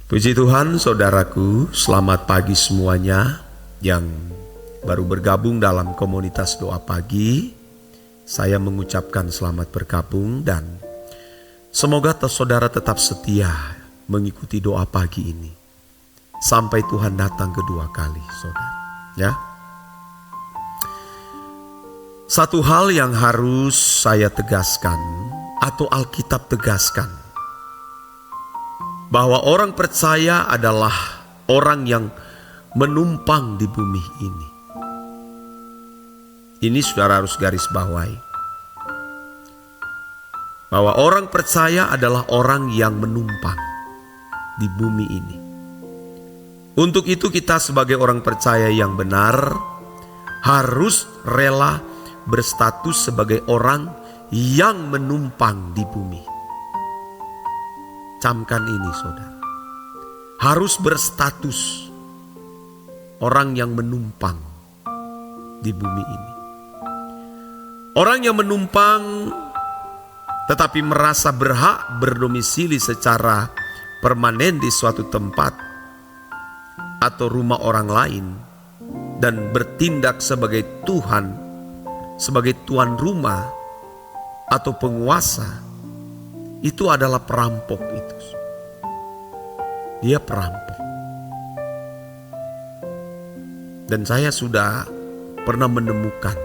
Puji Tuhan, saudaraku, selamat pagi semuanya yang baru bergabung dalam komunitas doa pagi. Saya mengucapkan selamat bergabung dan semoga saudara tetap setia mengikuti doa pagi ini sampai Tuhan datang kedua kali, saudara. Ya. Satu hal yang harus saya tegaskan atau Alkitab tegaskan, bahwa orang percaya adalah orang yang menumpang di bumi ini. Ini saudara harus garis bawahi. Bahwa orang percaya adalah orang yang menumpang di bumi ini. Untuk itu kita sebagai orang percaya yang benar harus rela berstatus sebagai orang yang menumpang di bumi. Camkan ini, saudara. Harus berstatus orang yang menumpang di bumi ini. Orang yang menumpang tetapi merasa berhak berdomisili secara permanen di suatu tempat atau rumah orang lain dan bertindak sebagai Tuhan, sebagai tuan rumah atau penguasa, itu adalah perampok itu. Dia perampok. Dan saya sudah pernah menemukan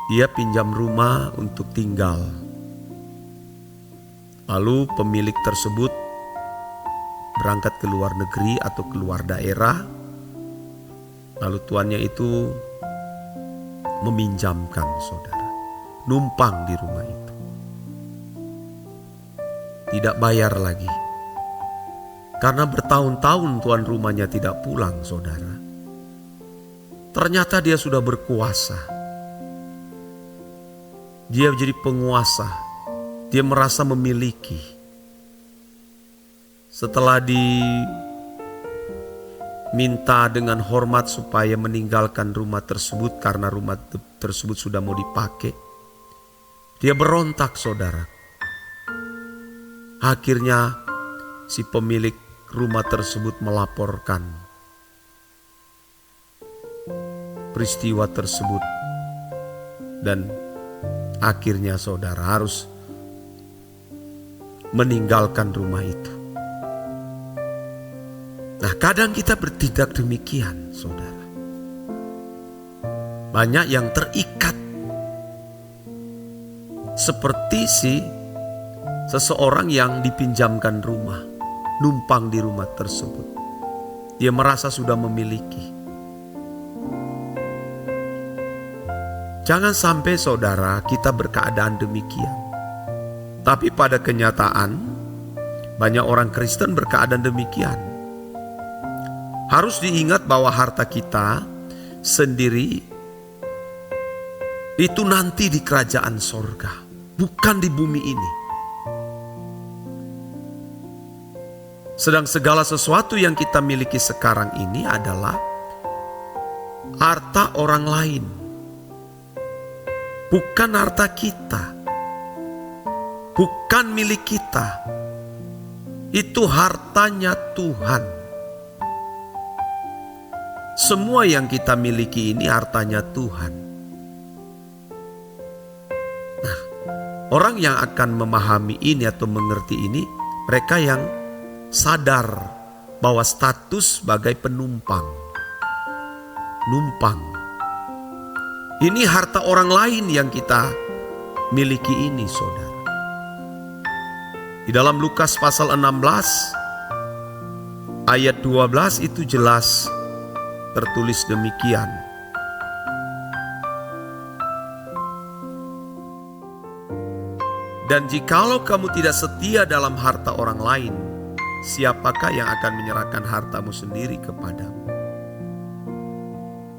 dia pinjam rumah untuk tinggal. Lalu pemilik tersebut berangkat ke luar negeri atau keluar daerah. Lalu tuannya itu meminjamkan, saudara, numpang di rumah itu. Tidak bayar lagi. Karena bertahun-tahun tuan rumahnya tidak pulang, saudara. Ternyata dia sudah berkuasa. Dia jadi penguasa. Dia merasa memiliki. Setelah diminta dengan hormat supaya meninggalkan rumah tersebut karena rumah tersebut sudah mau dipakai, dia berontak, saudara. Akhirnya si pemilik rumah tersebut melaporkan peristiwa tersebut. Dan akhirnya saudara harus meninggalkan rumah itu. Nah, kadang kita bertindak demikian, saudara. Banyak yang terikat seperti seseorang yang dipinjamkan rumah, numpang di rumah tersebut. Dia merasa sudah memiliki. Jangan sampai, saudara, kita berkeadaan demikian. Tapi pada kenyataan, banyak orang Kristen berkeadaan demikian. Harus diingat bahwa harta kita sendiri itu nanti di kerajaan sorga, bukan di bumi ini. Sedang segala sesuatu yang kita miliki sekarang ini adalah harta orang lain. Bukan harta kita. Bukan milik kita. Itu hartanya Tuhan. Semua yang kita miliki ini hartanya Tuhan. Nah, orang yang akan memahami ini atau mengerti ini, mereka yang sadar bahwa status sebagai penumpang, numpang. Ini harta orang lain yang kita miliki ini, saudara. Di dalam Lukas pasal 16 ayat 12 itu jelas tertulis demikian. Dan jikalau kamu tidak setia dalam harta orang lain, siapakah yang akan menyerahkan hartamu sendiri kepadamu?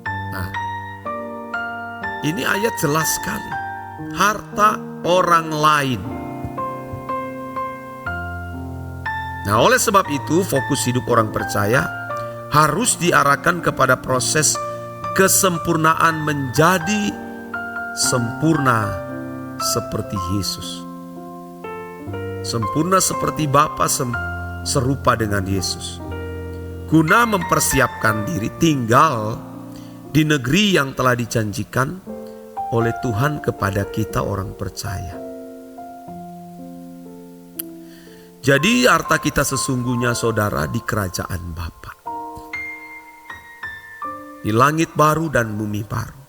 Nah, ini ayat jelas sekali. Harta orang lain. Nah, oleh sebab itu fokus hidup orang percaya harus diarahkan kepada proses kesempurnaan menjadi sempurna seperti Yesus. sempurna seperti Bapa serupa dengan Yesus, guna mempersiapkan diri tinggal di negeri yang telah dijanjikan oleh Tuhan kepada kita orang percaya. Jadi harta kita sesungguhnya, saudara, di kerajaan Bapa, di langit baru dan bumi baru.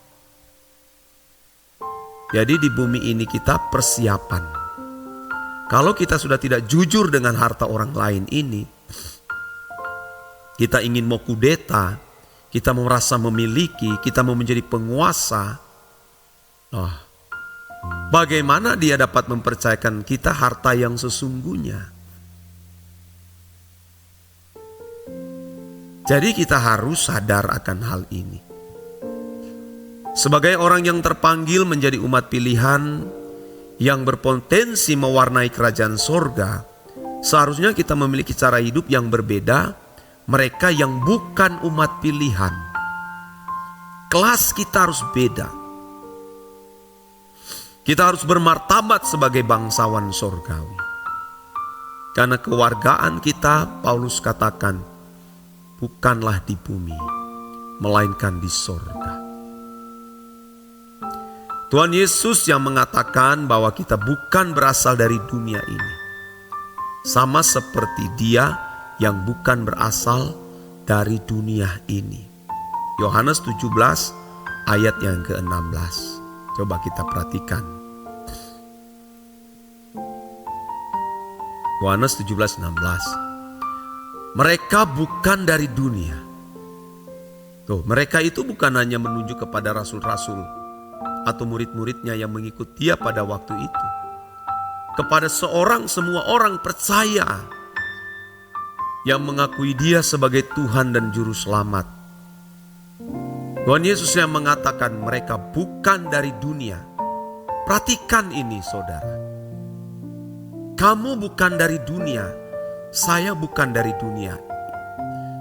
Jadi di bumi ini kita persiapan. Kalau kita sudah tidak jujur dengan harta orang lain ini, kita ingin mau kudeta, kita mau merasa memiliki, kita mau menjadi penguasa. Bagaimana dia dapat mempercayakan kita harta yang sesungguhnya? Jadi kita harus sadar akan hal ini. Sebagai orang yang terpanggil menjadi umat pilihan yang berpotensi mewarnai kerajaan sorga, seharusnya kita memiliki cara hidup yang berbeda mereka yang bukan umat pilihan. Kelas kita harus beda. Kita harus bermartabat sebagai bangsawan sorgawi. Karena kewargaan kita, Paulus katakan, bukanlah di bumi, melainkan di sorga. Tuhan Yesus yang mengatakan bahwa kita bukan berasal dari dunia ini, sama seperti Dia yang bukan berasal dari dunia ini. Yohanes 17 ayat yang ke-16. Coba kita perhatikan. Yohanes 17:16. Mereka bukan dari dunia. Mereka itu bukan hanya menunjuk kepada rasul-rasul atau murid-muridnya yang mengikut Dia pada waktu itu. Kepada semua orang percaya yang mengakui Dia sebagai Tuhan dan Juru Selamat. Tuhan Yesus yang mengatakan mereka bukan dari dunia. Perhatikan ini, saudara. Kamu bukan dari dunia, saya bukan dari dunia.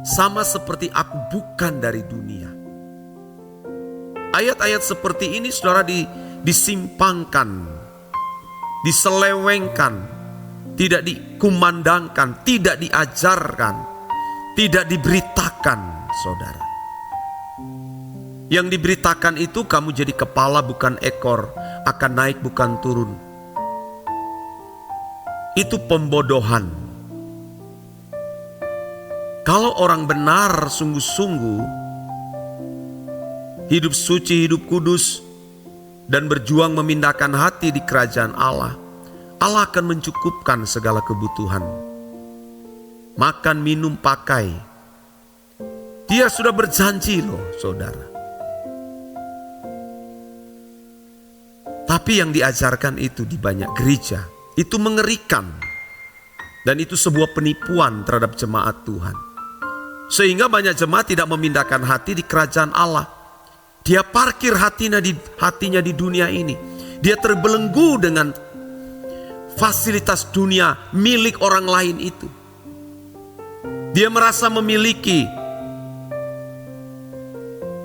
Sama seperti aku bukan dari dunia. Ayat-ayat seperti ini, saudara, disimpangkan, diselewengkan, tidak dikumandangkan, tidak diajarkan, tidak diberitakan, saudara. Yang diberitakan itu kamu jadi kepala bukan ekor, akan naik bukan turun. Itu pembodohan. Kalau orang benar sungguh-sungguh hidup suci, hidup kudus, dan berjuang memindahkan hati di kerajaan Allah, Allah akan mencukupkan segala kebutuhan. Makan, minum, pakai. Dia sudah berjanji loh, saudara. Tapi yang diajarkan itu di banyak gereja, itu mengerikan. Dan itu sebuah penipuan terhadap jemaat Tuhan. Sehingga banyak jemaat tidak memindahkan hati di kerajaan Allah. Dia parkir hatinya di dunia ini. Dia terbelenggu dengan fasilitas dunia milik orang lain itu. Dia merasa memiliki.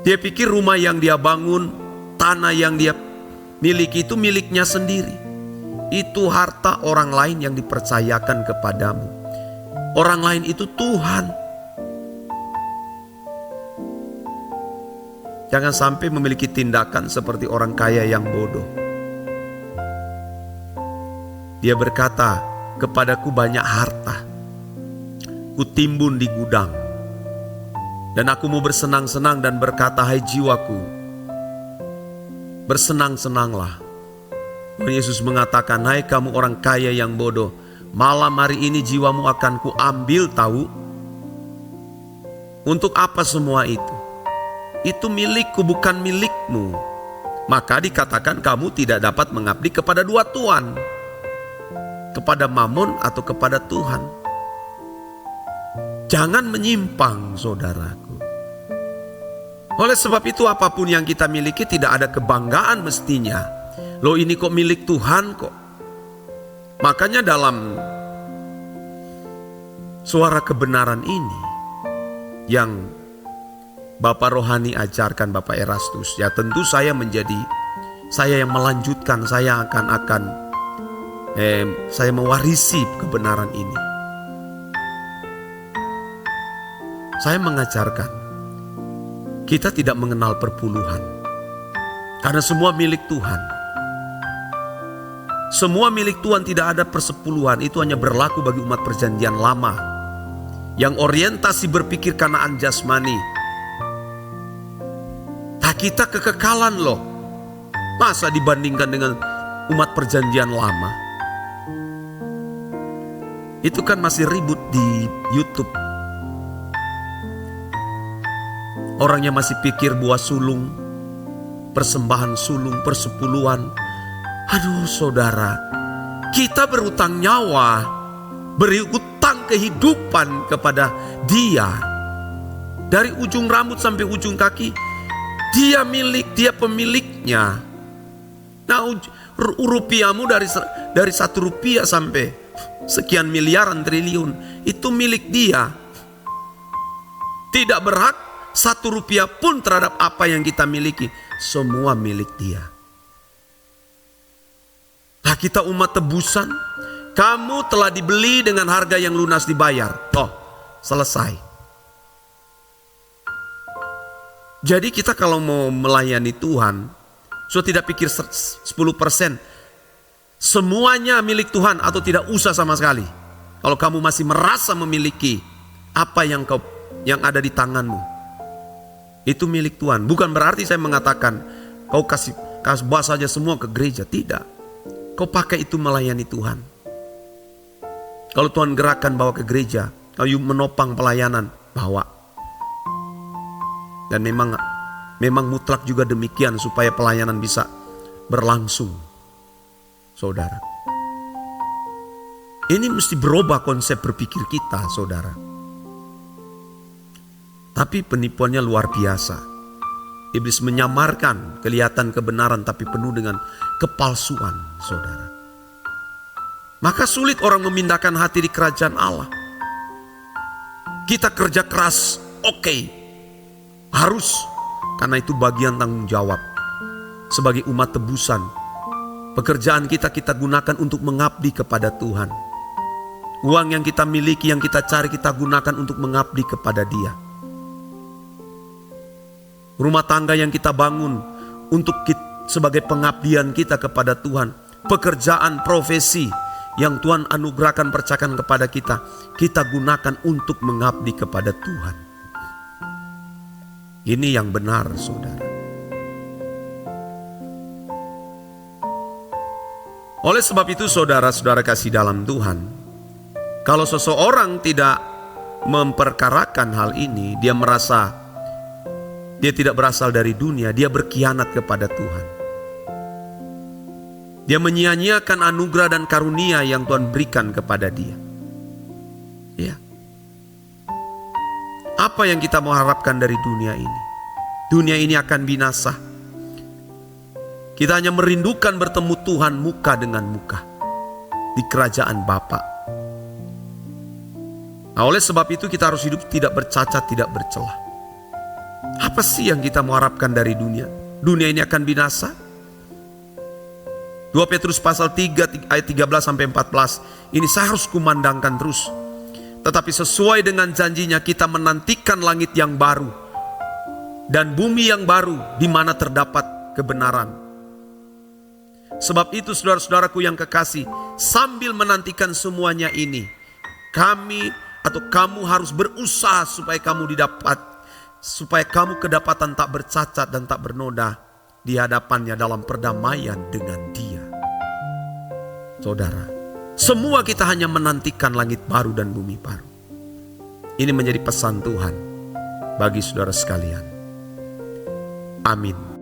Dia pikir rumah yang dia bangun, tanah yang dia miliki itu miliknya sendiri. Itu harta orang lain yang dipercayakan kepadamu. Orang lain itu Tuhan. Jangan sampai memiliki tindakan seperti orang kaya yang bodoh. Dia berkata, kepadaku banyak harta, kutimbun di gudang, dan aku mau bersenang-senang dan berkata, hai jiwaku, bersenang-senanglah. Tuhan Yesus mengatakan, hai kamu orang kaya yang bodoh, malam hari ini jiwamu akan kuambil tahu. Untuk apa semua itu? Itu milikku bukan milikmu. Maka dikatakan kamu tidak dapat mengabdi kepada dua tuan, kepada Mammon atau kepada Tuhan. Jangan menyimpang, saudaraku. Oleh sebab itu apapun yang kita miliki tidak ada kebanggaan mestinya. Loh ini kok milik Tuhan kok. Makanya dalam suara kebenaran ini yang Bapak Rohani ajarkan, Bapak Erastus, ya tentu saya yang melanjutkan, saya akan Saya mewarisi kebenaran ini. Saya mengajarkan kita tidak mengenal perpuluhan, karena semua milik Tuhan. Semua milik Tuhan, tidak ada persepuluhan. Itu hanya berlaku bagi umat perjanjian lama yang orientasi berpikir kanaan jasmani. Kita kekekalan loh. Masa dibandingkan dengan umat perjanjian lama? Itu kan masih ribut di YouTube. Orangnya masih pikir buah sulung, persembahan sulung, persepuluhan. Aduh saudara, kita berutang nyawa, berutang kehidupan kepada Dia. Dari ujung rambut sampai ujung kaki, Dia milik, Dia pemiliknya. Nah, rupiahmu dari 1 rupiah sampai sekian miliaran triliun, itu milik Dia. Tidak berhak 1 rupiah pun terhadap apa yang kita miliki. Semua milik Dia. Nah, kita umat tebusan, kamu telah dibeli dengan harga yang lunas dibayar. Oh, selesai. Jadi kita kalau mau melayani Tuhan, tidak pikir 10%. Semuanya milik Tuhan atau tidak usah sama sekali. Kalau kamu masih merasa memiliki apa yang ada di tanganmu, itu milik Tuhan. Bukan berarti saya mengatakan kau kasih bawa saja semua ke gereja. Tidak. Kau pakai itu melayani Tuhan. Kalau Tuhan gerakkan bawa ke gereja, kalau menopang pelayanan, bawa. Dan memang mutlak juga demikian supaya pelayanan bisa berlangsung. Saudara, ini mesti berubah konsep berpikir kita, saudara. Tapi penipuannya luar biasa. Iblis menyamarkan kelihatan kebenaran tapi penuh dengan kepalsuan, saudara. Maka sulit orang memindahkan hati di kerajaan Allah. Kita kerja keras, oke. Harus, karena itu bagian tanggung jawab. Sebagai umat tebusan, pekerjaan kita gunakan untuk mengabdi kepada Tuhan. Uang yang kita miliki, yang kita cari, kita gunakan untuk mengabdi kepada Dia. Rumah tangga yang kita bangun untuk sebagai pengabdian kita kepada Tuhan. Pekerjaan, profesi yang Tuhan anugerahkan, percayakan kepada kita gunakan untuk mengabdi kepada Tuhan. Ini yang benar, saudara. Oleh sebab itu, saudara-saudara kasih dalam Tuhan, kalau seseorang tidak memperkarakan hal ini, dia merasa dia tidak berasal dari dunia, dia berkhianat kepada Tuhan. Dia menyia-nyiakan anugerah dan karunia yang Tuhan berikan kepada dia. Ya. Apa yang kita mau harapkan dari dunia ini? Dunia ini akan binasa. Kita hanya merindukan bertemu Tuhan muka dengan muka di kerajaan Bapa. Nah, oleh sebab itu kita harus hidup tidak bercacat, tidak bercelah. Apa sih yang kita mau harapkan dari dunia? Dunia ini akan binasa. 2 Petrus pasal 3 ayat 13 sampai 14. Ini saya harus kumandangkan terus. Tetapi sesuai dengan janjinya kita menantikan langit yang baru dan bumi yang baru di mana terdapat kebenaran. Sebab itu saudara-saudaraku yang kekasih, sambil menantikan semuanya ini, kamu harus berusaha supaya kamu kedapatan tak bercacat dan tak bernoda di hadapannya dalam perdamaian dengan Dia. Saudara, semua kita hanya menantikan langit baru dan bumi baru. Ini menjadi pesan Tuhan bagi saudara sekalian. Amin.